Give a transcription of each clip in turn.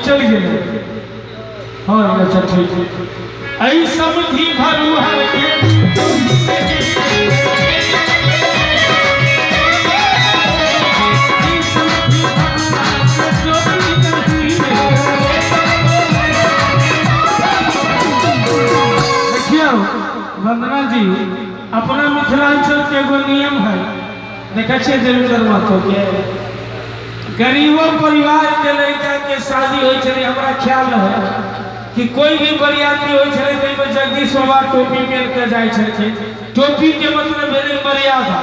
चल गए। हाँ अच्छा ठीक है। आई समझी भरुआ के वंदना जी अपना मिथिलांचल के एगो नियम है देखा देवेंद्र महतो के गरीबों परिवार के लड़का के शादी हो हमारा ख्याल है कि कोई भी बरियाती हो जगदीश बाबा टोपी पहन के जाए टोपी के मतलब भेल मर्यादा।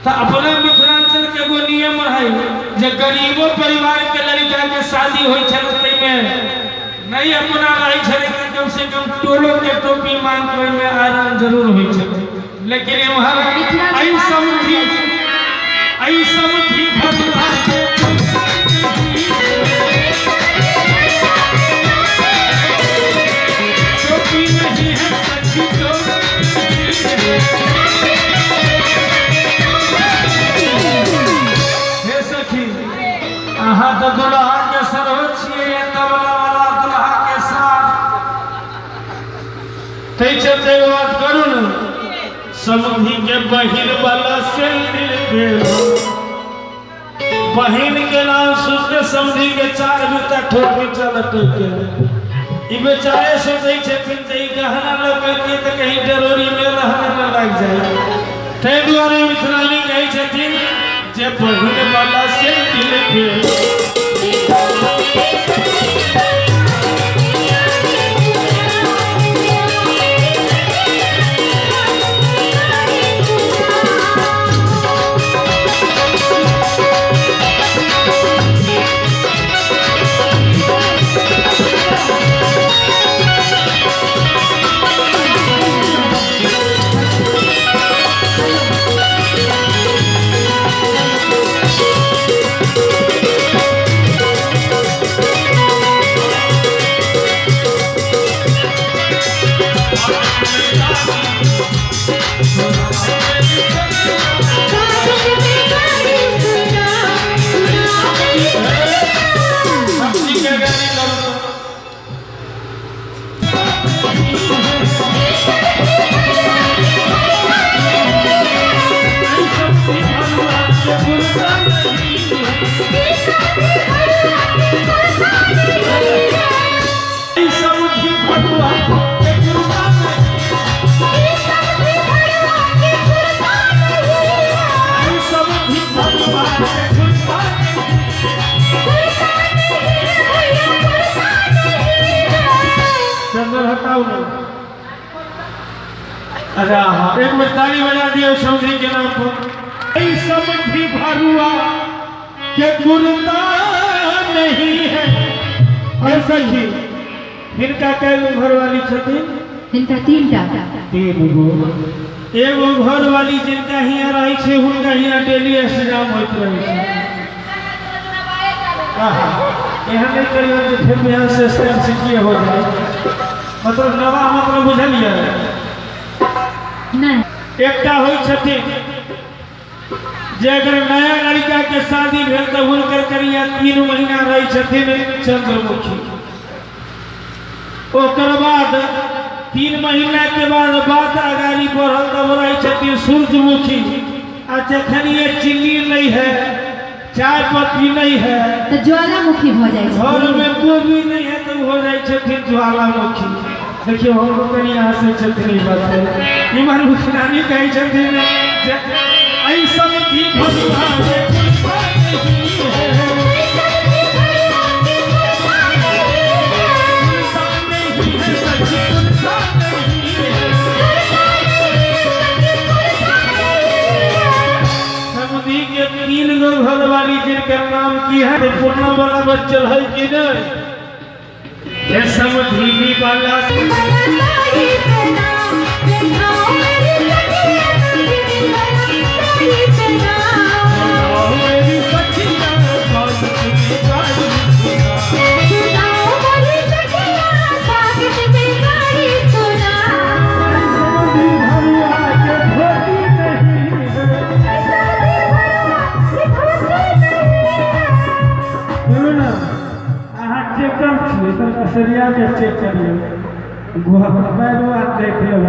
तो अपने मिथिलांचल के एगो नियम है जे गरीबों परिवार के लड़का के शादी हो नहीं अपना रहे कम से कम टोलो के टोपी मांग के में आराम जरूर हो लेकिन आई समझी भरुआ के टोपी नहीं है सच्ची हे सखी अहाँ तो दुल्हा के सरो छिए तबला वाला दुल्हा के चलते बात करू न समधी के बहिन वाला सैंडल पे बहिन के नाम सुनते समधी के 4 बीता ठोक चलत के ई बेचारे सोचे छथिन जे गहना लगते तो कहीं डरोरी में रहने न लग जाए ते द्वारे मिथिलानी कहे छथिन जे बहिन वाला सैंडल पे अरे हाँ एक बार ताली बजा दियो समधी के नाम पर। समधी भरुआ के गुरता नहीं है और सखी इनका कैगो घर वाली छथिन इनका 3 गो एगो घर वाली जिनका हिया रही छे हुनका हिया डेली एग्जाम होत रही छे यहाँ नहीं करियो जे फिर यहाँ से स्टेप सीखिए हो जाए मतलब नवा मतलब बुझलिए नहीं एकटा होई छथिन जे अगर नया लड़का के शादी भेल तो हुनकर करिया 3 महीना रही छथिन चंद्रमुखी ओकर बाद 3 महीना के बाद बात आगारी बढ़ल तब रही छथिन सूरजमुखी आ जखन ये चीनी नहीं है चाय पत्ती नहीं है तो ज्वालामुखी हो जाए घर में कोई नहीं है तो हो जाए छथिन ज्वालामुखी। देखिए हम लोग यहाँ से चलते नहीं बात है इमर मुखियानी कही छथिन आई समधी भरुआ के समधी के 3 गो घर वाली जिनका नाम की है पूर्णा वाला बच्चल है कि नहीं ये समधी वाला सरिया के चेक करिए बैरवा देख लो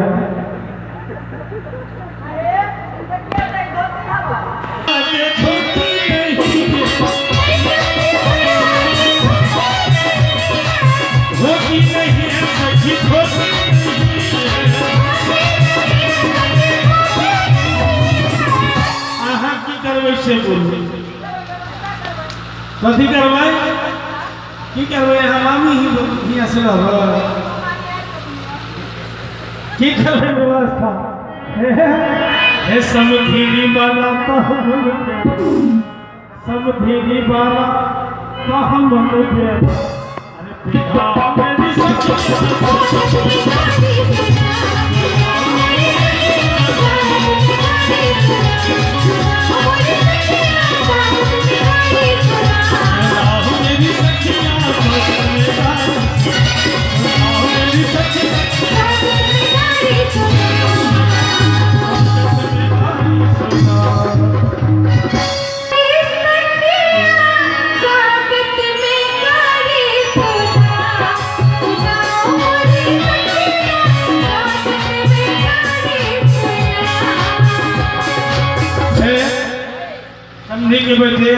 होती नहीं है सखी होती अहाँ की करबै से बोलू कथी करबै की करबै हमामी ही हियाँ से रहबै की करबै व्यवस्था हे समधीनी वाला समधीनी वाला कहम के अरे पिता मेरी समझी के बैठे